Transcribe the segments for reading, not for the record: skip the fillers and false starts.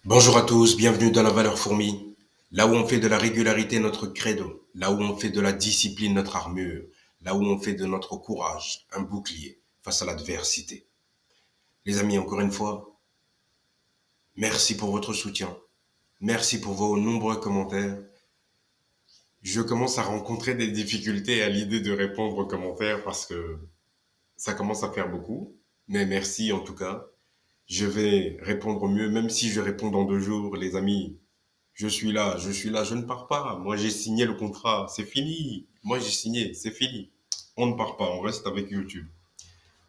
Bonjour à tous, bienvenue dans la valeur fourmi, là où on fait de la régularité notre credo, là où on fait de la discipline notre armure, là où on fait de notre courage un bouclier face à l'adversité. Les amis, encore une fois, merci pour votre soutien, merci pour vos nombreux commentaires. Je commence à rencontrer des difficultés à l'idée de répondre aux commentaires parce que ça commence à faire beaucoup, mais merci en tout cas. Je vais répondre au mieux, même si je réponds dans 2 jours, les amis. Je suis là, je ne pars pas. Moi, j'ai signé le contrat, c'est fini. Moi, j'ai signé, c'est fini. On ne part pas, on reste avec YouTube.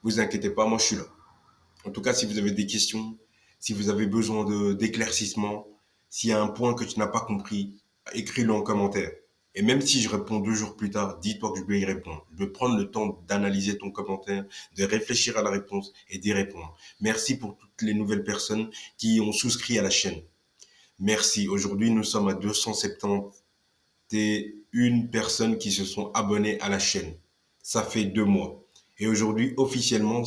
Vous inquiétez pas, moi, je suis là. En tout cas, si vous avez des questions, si vous avez besoin d'éclaircissement, s'il y a un point que tu n'as pas compris, écris-le en commentaire. Et même si je réponds 2 jours plus tard, dis-toi que je vais y répondre. Je vais prendre le temps d'analyser ton commentaire, de réfléchir à la réponse et d'y répondre. Merci pour toutes les nouvelles personnes qui ont souscrit à la chaîne. Merci. Aujourd'hui, nous sommes à 271 personnes qui se sont abonnées à la chaîne. Ça fait 2 mois. Et aujourd'hui, officiellement,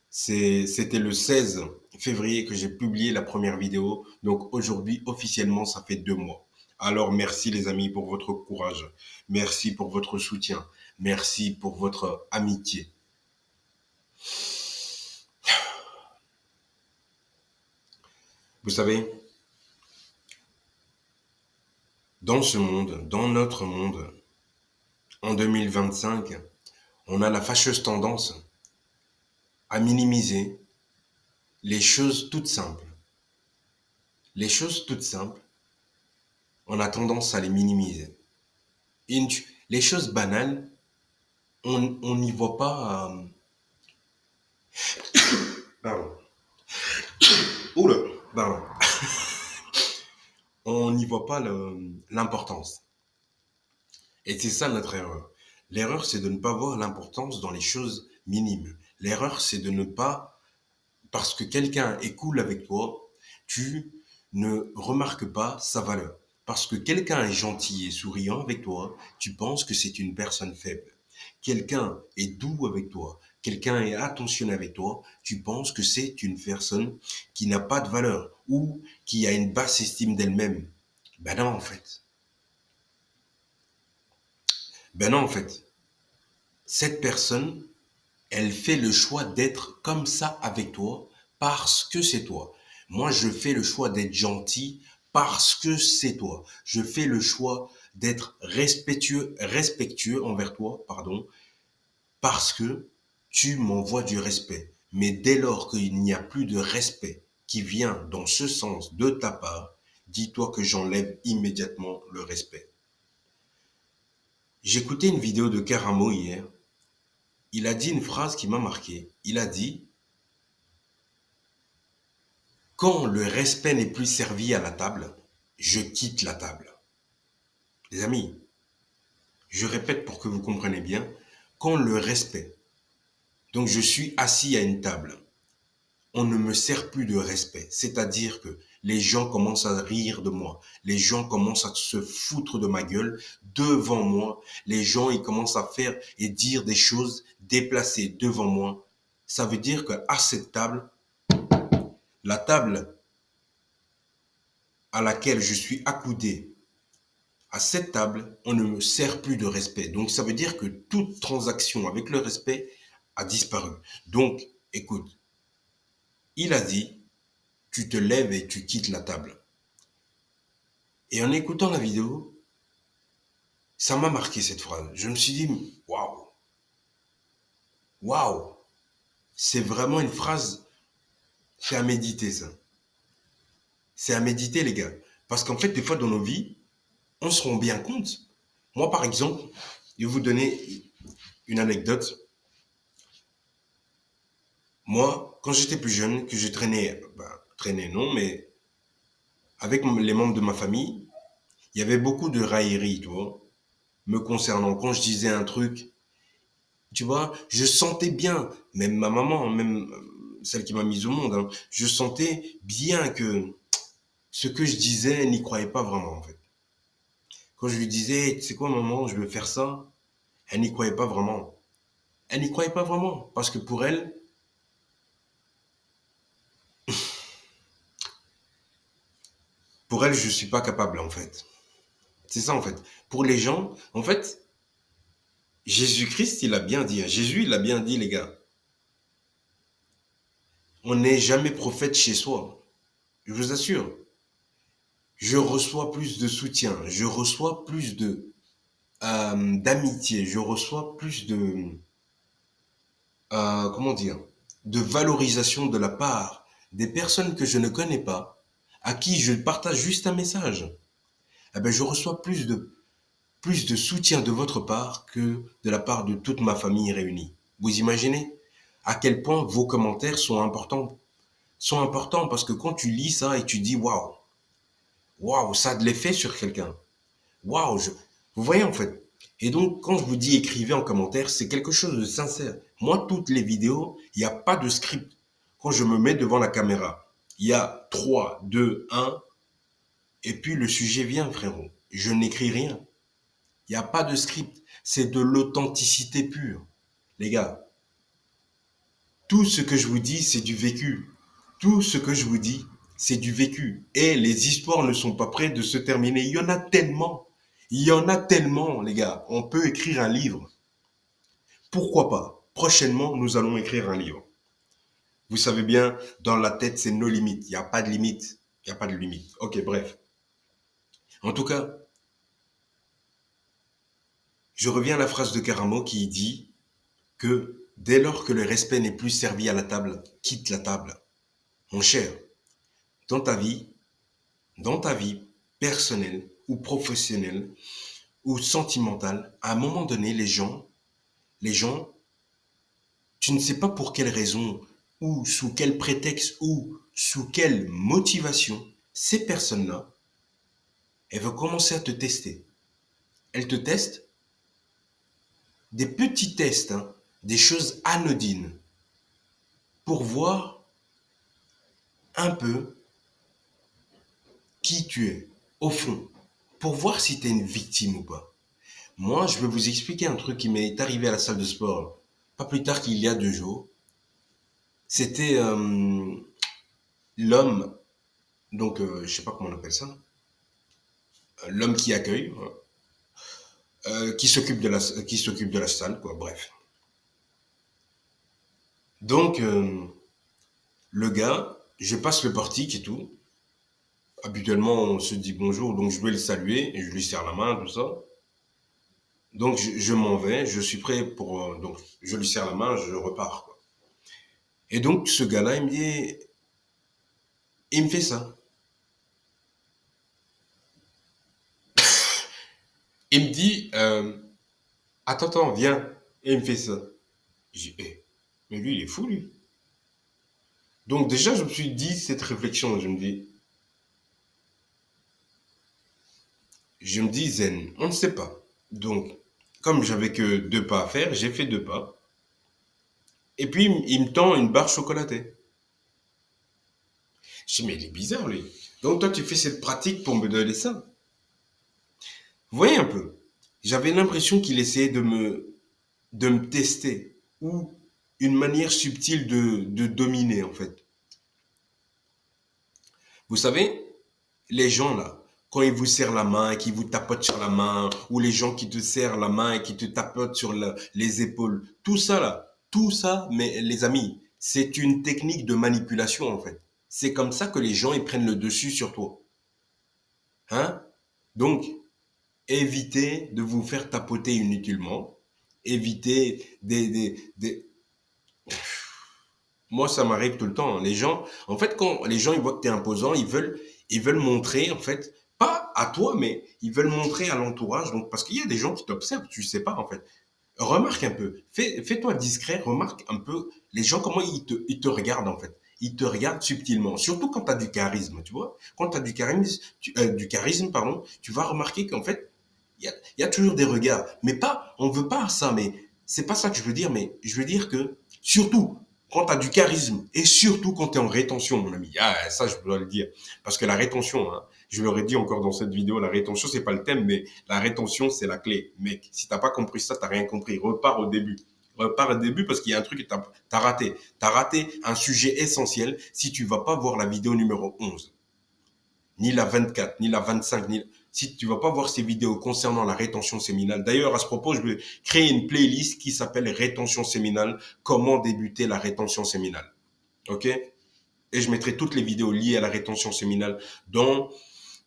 c'était le 16 février que j'ai publié la première vidéo. Donc aujourd'hui, officiellement, ça fait 2 mois. Alors merci les amis pour votre courage. Merci pour votre soutien. Merci pour votre amitié. Vous savez, dans ce monde, dans notre monde, en 2025, on a la fâcheuse tendance à minimiser les choses toutes simples. Les choses toutes simples, on a tendance à les minimiser. Les choses banales, on n'y voit pas... pardon. Oula, pardon. On n'y voit pas l'importance. Et c'est ça notre erreur. L'erreur, c'est de ne pas voir l'importance dans les choses minimes. L'erreur, c'est de ne pas... Parce que quelqu'un est cool avec toi, tu ne remarques pas sa valeur. Parce que quelqu'un est gentil et souriant avec toi, tu penses que c'est une personne faible. Quelqu'un est doux avec toi, quelqu'un est attentionné avec toi, tu penses que c'est une personne qui n'a pas de valeur ou qui a une basse estime d'elle-même. Ben non, en fait. Ben non, en fait. Cette personne, elle fait le choix d'être comme ça avec toi parce que c'est toi. Moi, je fais le choix d'être gentil parce que c'est toi. Je fais le choix d'être respectueux envers toi, pardon, parce que tu m'envoies du respect. Mais dès lors qu'il n'y a plus de respect qui vient dans ce sens de ta part, dis-toi que j'enlève immédiatement le respect. J'écoutais une vidéo de Karamo hier. Il a dit une phrase qui m'a marqué. Il a dit: quand le respect n'est plus servi à la table, je quitte la table. Les amis, je répète pour que vous compreniez bien, quand le respect, donc je suis assis à une table, on ne me sert plus de respect. C'est-à-dire que les gens commencent à rire de moi. Les gens commencent à se foutre de ma gueule devant moi. Les gens, ils commencent à faire et dire des choses déplacées devant moi. Ça veut dire qu'à cette table, la table à laquelle je suis accoudé, à cette table, on ne me sert plus de respect. Donc, ça veut dire que toute transaction avec le respect a disparu. Donc, écoute, il a dit, tu te lèves et tu quittes la table. Et en écoutant la vidéo, ça m'a marqué cette phrase. Je me suis dit, waouh, waouh, c'est vraiment une phrase, c'est à méditer ça. C'est à méditer les gars. Parce qu'en fait, des fois dans nos vies, on se rend bien compte. Moi par exemple, je vais vous donner une anecdote. Moi, quand j'étais plus jeune, que je traînais, traînais non, mais avec les membres de ma famille, il y avait beaucoup de railleries, tu vois, me concernant. Quand je disais un truc, tu vois, je sentais bien, même ma maman, même celle qui m'a mise au monde, hein, je sentais bien que ce que je disais, elle n'y croyait pas vraiment, en fait. Quand je lui disais, tu sais quoi, maman, je veux faire ça, elle n'y croyait pas vraiment. Elle n'y croyait pas vraiment, parce que pour elle, Pour elle, je suis pas capable, en fait. C'est ça, en fait. Pour les gens, en fait, Jésus-Christ, il a bien dit, hein. Jésus, il a bien dit, les gars. On n'est jamais prophète chez soi. Je vous assure. Je reçois plus de soutien. Je reçois plus d'amitié. Je reçois plus comment dire, de valorisation de la part des personnes que je ne connais pas, à qui je partage juste un message. Eh ben, je reçois plus de soutien de votre part que de la part de toute ma famille réunie. Vous imaginez à quel point vos commentaires sont importants parce que quand tu lis ça et tu dis waouh, waouh, ça a de l'effet sur quelqu'un. Waouh, vous voyez en fait. Et donc, quand je vous dis écrivez en commentaire, c'est quelque chose de sincère. Moi, toutes les vidéos, il n'y a pas de script. Quand je me mets devant la caméra, il y a 3, 2, 1, et puis le sujet vient, frérot. Je n'écris rien. Il n'y a pas de script. C'est de l'authenticité pure. Les gars, tout ce que je vous dis, c'est du vécu. Tout ce que je vous dis, c'est du vécu. Et les histoires ne sont pas prêtes de se terminer. Il y en a tellement. Il y en a tellement, les gars. On peut écrire un livre. Pourquoi pas? Prochainement, nous allons écrire un livre. Vous savez bien, dans la tête, c'est nos limites. Il n'y a pas de limite. Il n'y a pas de limite. Ok, bref. En tout cas, je reviens à la phrase de Caramo qui dit que dès lors que le respect n'est plus servi à la table, quitte la table. Mon cher, dans ta vie, dans ta vie personnelle ou professionnelle ou sentimentale, à un moment donné, les gens, tu ne sais pas pour quelle raison ou sous quel prétexte ou sous quelle motivation, ces personnes-là, elles vont commencer à te tester. Elles te testent des petits tests, hein, des choses anodines pour voir un peu qui tu es, au fond, pour voir si tu es une victime ou pas. Moi, je vais vous expliquer un truc qui m'est arrivé à la salle de sport, pas plus tard qu'il y a 2 jours. C'était l'homme, donc je sais pas comment on appelle ça, l'homme qui accueille, qui s'occupe de la salle, quoi. Bref. Donc le gars, je passe le portique et tout. Habituellement, on se dit bonjour, donc je vais le saluer et je lui serre la main, tout ça. Donc je m'en vais, je suis prêt pour donc je lui serre la main, je repars, quoi. Et donc ce gars-là, il me fait ça. Il me dit attends, viens. Et il me fait ça. J'ai dit, mais lui, il est fou, lui. Donc déjà, je me suis dit cette réflexion, je me dis zen, on ne sait pas. Donc, comme j'avais que 2 pas à faire, j'ai fait 2 pas. Et puis, il me tend une barre chocolatée. Je dis, mais il est bizarre, lui. Donc, toi, tu fais cette pratique pour me donner ça. Vous voyez un peu. J'avais l'impression qu'il essayait de me tester. Ou une manière subtile de dominer, en fait. Vous savez, les gens là, quand ils vous serrent la main et qu'ils vous tapotent sur la main, ou les gens qui te serrent la main et qui te tapotent sur les épaules, tout ça là, tout ça, mais les amis, c'est une technique de manipulation en fait. C'est comme ça que les gens ils prennent le dessus sur toi. Hein? Donc, évitez de vous faire tapoter inutilement. Évitez Moi, ça m'arrive tout le temps, hein. Les gens, en fait, quand les gens ils voient que tu es imposant, ils veulent montrer, en fait, pas à toi, mais ils veulent montrer à l'entourage. Donc, parce qu'il y a des gens qui t'observent, tu sais pas, en fait. Remarque un peu, fais-toi discret, remarque un peu les gens, comment ils te regardent, en fait. Ils te regardent subtilement, surtout quand tu as du charisme, tu vois. Quand tu as du charisme, pardon, tu vas remarquer qu'en fait, il y a toujours des regards. Mais pas, on veut pas ça, mais c'est pas ça que je veux dire, mais je veux dire que, surtout, quand tu as du charisme et surtout quand tu es en rétention, mon ami. Ah, ça, je dois le dire. Parce que la rétention, hein, je l'aurais dit encore dans cette vidéo, la rétention, c'est pas le thème, mais la rétention, c'est la clé. Mec, si t'as pas compris ça, t'as rien compris. Repars au début. Repars au début parce qu'il y a un truc que t'as raté. T'as raté un sujet essentiel si tu vas pas voir la vidéo numéro 11. ni la 24, ni la 25, si tu vas pas voir ces vidéos concernant la rétention séminale. D'ailleurs, à ce propos, je vais créer une playlist qui s'appelle rétention séminale, comment débuter la rétention séminale. OK? Et je mettrai toutes les vidéos liées à la rétention séminale dans,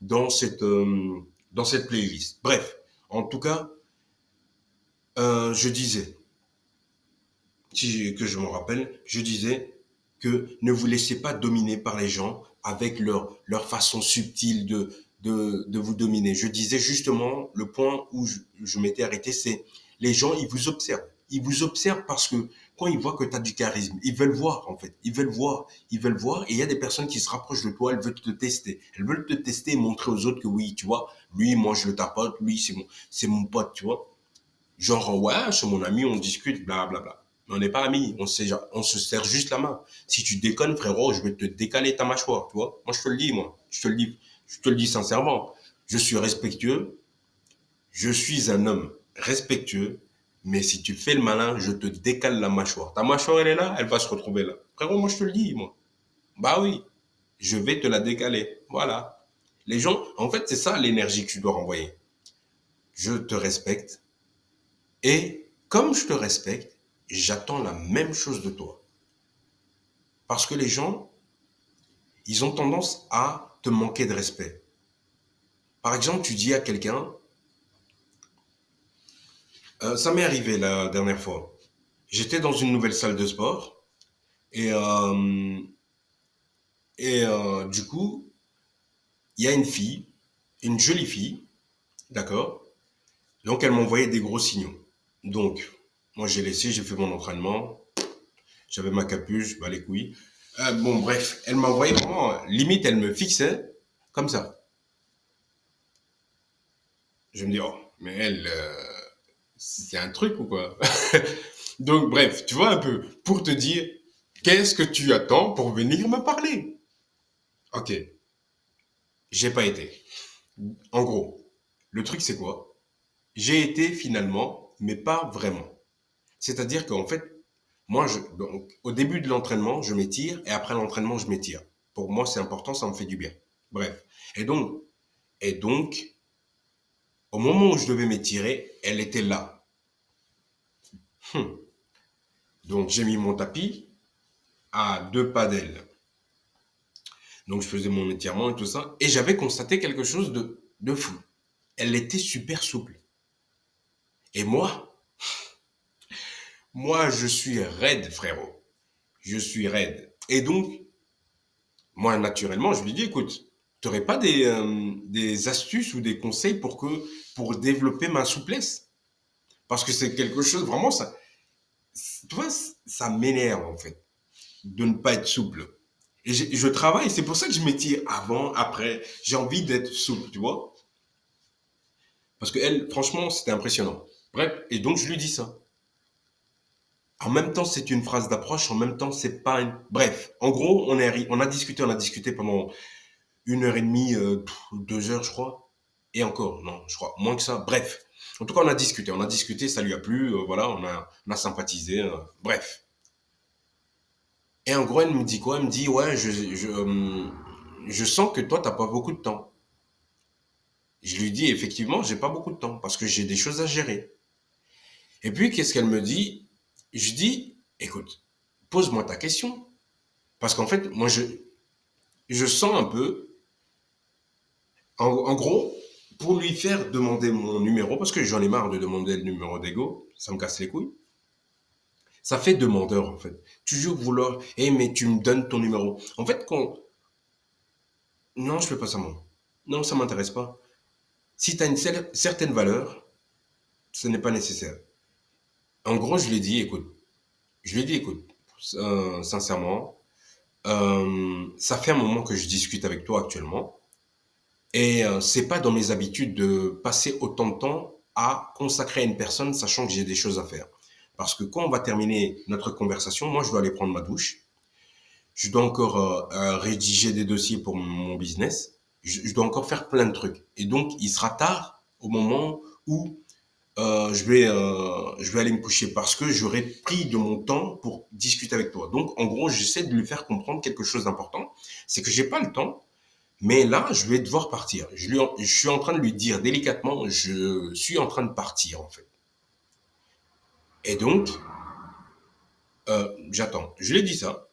dans cette, euh, dans cette playlist. Bref, en tout cas, je disais, que je me rappelle, je disais que ne vous laissez pas dominer par les gens avec leur façon subtile de vous dominer. Je disais justement, le point où je m'étais arrêté, c'est les gens, ils vous observent. Ils vous observent parce que quand ils voient que tu as du charisme, ils veulent voir en fait. Ils veulent voir. Ils veulent voir. Et il y a des personnes qui se rapprochent de toi, elles veulent te tester. Elles veulent te tester et montrer aux autres que oui, tu vois, lui, moi je le tapote, lui, c'est mon pote, tu vois. Genre, ouais, c'est mon ami, on discute, blablabla. Bla, bla. Mais on n'est pas amis, on se serre juste la main. Si tu déconnes, frérot, je vais te décaler ta mâchoire, tu vois. Moi, je te le dis, moi. Je te le dis sincèrement. Je suis respectueux, je suis un homme respectueux, mais si tu fais le malin, je te décale la mâchoire. Ta mâchoire, elle est là, elle va se retrouver là. Frérot, moi, je te le dis, moi. Bah oui, je vais te la décaler. Voilà. Les gens, en fait, c'est ça l'énergie que tu dois renvoyer. Je te respecte, et comme je te respecte, j'attends la même chose de toi. Parce que les gens, ils ont tendance à te manquer de respect. Par exemple, tu dis à quelqu'un, ça m'est arrivé la dernière fois. J'étais dans une nouvelle salle de sport et, du coup, il y a une fille, une jolie fille, d'accord. Donc elle m'envoyait des gros signaux. Donc, moi j'ai laissé, j'ai fait mon entraînement, j'avais ma capuche, bah les couilles. Bon, bref, elle m'envoyait vraiment, limite, elle me fixait comme ça. Je me dis, oh, mais elle, c'est un truc ou quoi? Donc, bref, tu vois un peu, pour te dire, qu'est-ce que tu attends pour venir me parler? Ok, j'ai pas été. En gros, le truc c'est quoi? J'ai été finalement, mais pas vraiment. C'est-à-dire qu'en fait, moi, donc, au début de l'entraînement, je m'étire et après l'entraînement, je m'étire. Pour moi, c'est important, ça me fait du bien. Bref. Et donc, et donc, au moment où je devais m'étirer, elle était là. Donc, j'ai mis mon tapis à 2 pas d'elle. Donc, je faisais mon étirement et tout ça. Et j'avais constaté quelque chose de fou. Elle était super souple. Et moi, je suis raide, frérot. Je suis raide. Et donc, moi, naturellement, je lui dis, écoute, tu n'aurais pas des astuces ou des conseils pour développer ma souplesse? Parce que c'est quelque chose, vraiment, ça, tu vois, ça m'énerve, en fait, de ne pas être souple. Et je travaille, c'est pour ça que je m'étire avant, après. J'ai envie d'être souple, tu vois. Parce que elle, franchement, c'était impressionnant. Bref, et donc je lui dis ça. En même temps, c'est une phrase d'approche, en même temps, c'est pas une... Bref, en gros, on a discuté pendant 1 heure et demie, 2 heures, je crois. Et encore, non, je crois, moins que ça. Bref, en tout cas, on a discuté, ça lui a plu, voilà, on a sympathisé, bref. Et en gros, elle me dit quoi? Elle me dit, ouais, je sens que toi, t'as pas beaucoup de temps. Je lui dis, effectivement, j'ai pas beaucoup de temps parce que j'ai des choses à gérer. Et puis, qu'est-ce qu'elle me dit? Je dis, écoute, pose-moi ta question. Parce qu'en fait, moi, je sens un peu, en gros, pour lui faire demander mon numéro, parce que j'en ai marre de demander le numéro d'Ego, ça me casse les couilles. Ça fait demandeur, en fait. Toujours vouloir, mais tu me donnes ton numéro. En fait, non, je fais pas ça, moi. Non, ça m'intéresse pas. Si tu as une certaine valeur, ce n'est pas nécessaire. En gros, je lui ai dit, écoute, sincèrement, ça fait un moment que je discute avec toi actuellement. Et c'est pas dans mes habitudes de passer autant de temps à consacrer à une personne, sachant que j'ai des choses à faire. Parce que quand on va terminer notre conversation, moi, je dois aller prendre ma douche. Je dois encore rédiger des dossiers pour mon business. Je dois encore faire plein de trucs. Et donc, il sera tard au moment où je vais aller me coucher parce que j'aurai pris de mon temps pour discuter avec toi. Donc, en gros, j'essaie de lui faire comprendre quelque chose d'important. C'est que j'ai pas le temps, Mais là, je vais devoir partir. Je suis en train de lui dire délicatement, je suis en train de partir, en fait. Et donc, j'attends. Je lui ai dit ça.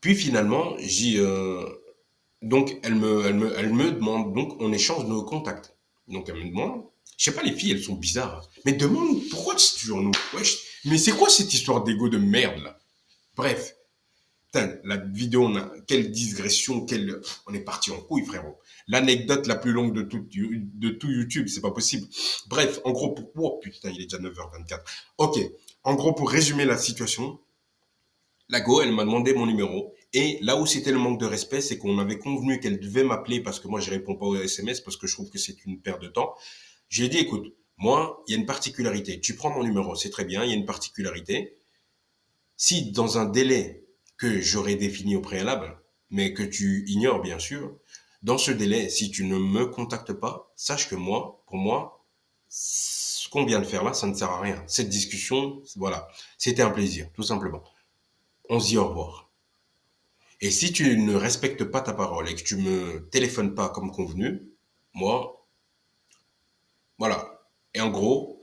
Puis finalement, donc elle me demande, donc on échange nos contacts. Donc elle me demande, je sais pas, les filles, elles sont bizarres, hein. Mais demande pourquoi c'est toujours nous. Wesh, mais c'est quoi cette histoire d'ego de merde là? Bref, putain, la vidéo, quelle digression, on est parti en couille, frérot. L'anecdote la plus longue de tout YouTube, c'est pas possible. Bref, en gros, oh putain, il est déjà 9h24. Ok, en gros, pour résumer la situation, la go, elle m'a demandé mon numéro. Et là où c'était le manque de respect, c'est qu'on avait convenu qu'elle devait m'appeler parce que moi, je réponds pas aux SMS parce que je trouve que c'est une perte de temps. J'ai dit, écoute, moi, il y a une particularité. Tu prends mon numéro, c'est très bien, il y a une particularité. Si dans un délai que j'aurais défini au préalable, mais que tu ignores bien sûr, dans ce délai, si tu ne me contactes pas, sache que moi, pour moi, ce qu'on vient de faire là, ça ne sert à rien. Cette discussion, voilà, c'était un plaisir, tout simplement. On se dit au revoir. Et si tu ne respectes pas ta parole et que tu me téléphones pas comme convenu, moi, voilà. Et en gros,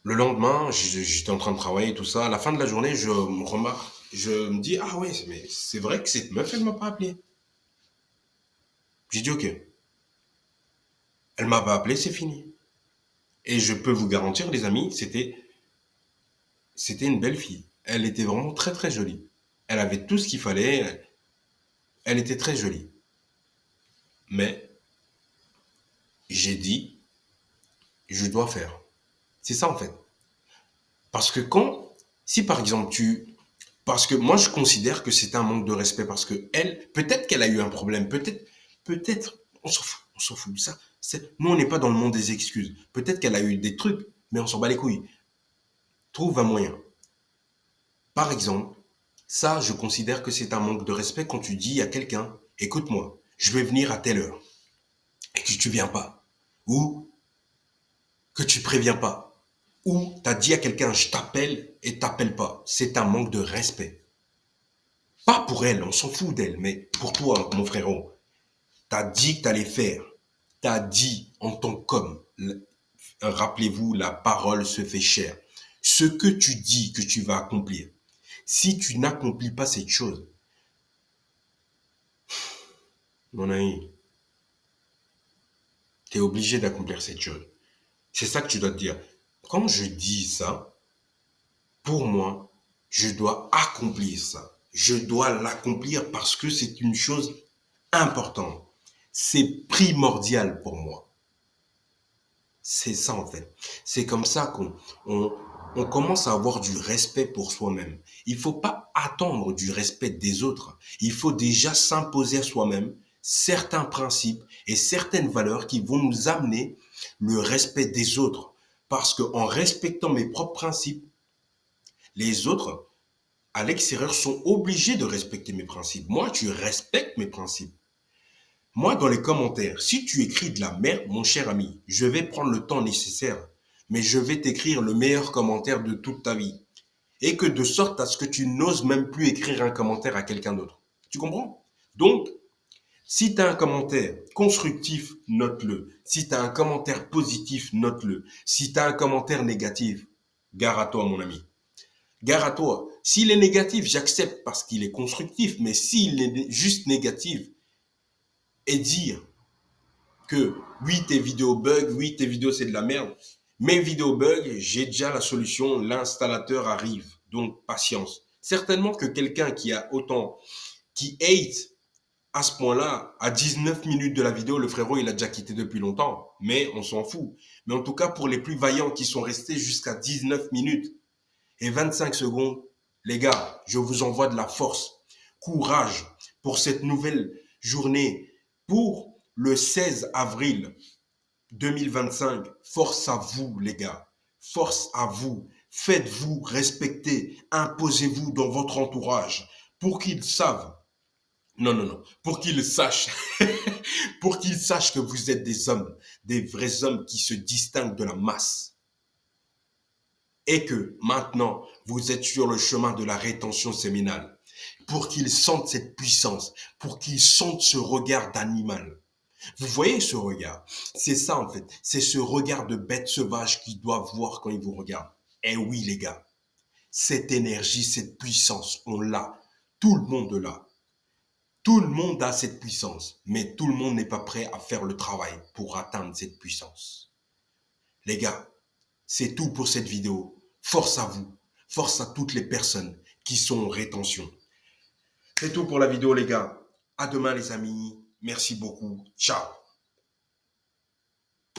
le lendemain, j'étais en train de travailler, tout ça. À la fin de la journée, je me remarque, je me dis, ah ouais, mais c'est vrai que cette meuf, elle m'a pas appelé. J'ai dit, ok, elle m'a pas appelé, c'est fini. Et je peux vous garantir, les amis, c'était une belle fille. Elle était vraiment très, très jolie. Elle avait tout ce qu'il fallait. Elle était très jolie. Mais j'ai dit, je dois faire. C'est ça, en fait. Parce que si par exemple parce que moi je considère que c'est un manque de respect parce que elle, peut-être qu'elle a eu un problème, peut-être, on s'en fout de ça. Nous on n'est pas dans le monde des excuses. Peut-être qu'elle a eu des trucs, mais on s'en bat les couilles. Trouve un moyen. Par exemple, ça je considère que c'est un manque de respect quand tu dis à quelqu'un, écoute-moi, je vais venir à telle heure et que tu viens pas, ou que tu préviens pas, ou tu as dit à quelqu'un je t'appelle et t'appelles pas. C'est un manque de respect. Pas pour elle, on s'en fout d'elle, mais pour toi, mon frérot. T'as dit que t'allais faire. T'as dit en tant qu'homme. Rappelez-vous, la parole se fait chère. Ce que tu dis que tu vas accomplir. Si tu n'accomplis pas cette chose, mon ami, t'es obligé d'accomplir cette chose. C'est ça que tu dois te dire. Quand je dis ça, pour moi, je dois accomplir ça. Je dois l'accomplir parce que c'est une chose importante. C'est primordial pour moi. C'est ça en fait. C'est comme ça on commence à avoir du respect pour soi-même. Il ne faut pas attendre du respect des autres. Il faut déjà s'imposer à soi-même certains principes et certaines valeurs qui vont nous amener le respect des autres. Parce qu'en respectant mes propres principes, les autres à l'extérieur sont obligés de respecter mes principes. Moi, tu respectes mes principes. Moi, dans les commentaires, si tu écris de la merde, mon cher ami, je vais prendre le temps nécessaire, mais je vais t'écrire le meilleur commentaire de toute ta vie. Et que de sorte à ce que tu n'oses même plus écrire un commentaire à quelqu'un d'autre. Tu comprends? Donc, si tu as un commentaire constructif, note-le. Si tu as un commentaire positif, note-le. Si tu as un commentaire négatif, gare à toi, mon ami. Gare à toi. S'il est négatif, j'accepte parce qu'il est constructif, mais s'il est juste négatif, et dire que oui, tes vidéos bug, oui, tes vidéos c'est de la merde. Mes vidéos bug, j'ai déjà la solution, l'installateur arrive. Donc, patience. Certainement que quelqu'un qui hate à ce point-là, à 19 minutes de la vidéo, le frérot, il a déjà quitté depuis longtemps. Mais on s'en fout. Mais en tout cas, pour les plus vaillants qui sont restés jusqu'à 19 minutes et 25 secondes, les gars, je vous envoie de la force. Courage pour cette nouvelle journée, pour le 16 avril 2025. Force à vous, les gars. Force à vous. Faites-vous respecter. Imposez-vous dans votre entourage pour qu'ils savent. Non, non, non. Pour qu'ils sachent. Pour qu'ils sachent que vous êtes des hommes. Des vrais hommes qui se distinguent de la masse. Et que maintenant, vous êtes sur le chemin de la rétention séminale. pour qu'ils sentent cette puissance, pour qu'ils sentent ce regard d'animal. Vous voyez ce regard? C'est ça en fait. C'est ce regard de bête sauvage qu'ils doivent voir quand ils vous regardent. Eh oui les gars, cette énergie, cette puissance, on l'a. Tout le monde l'a. Tout le monde a cette puissance, mais tout le monde n'est pas prêt à faire le travail pour atteindre cette puissance. Les gars, c'est tout pour cette vidéo. Force à vous. Force à toutes les personnes qui sont en rétention. C'est tout pour la vidéo les gars. À demain les amis. Merci beaucoup. Ciao.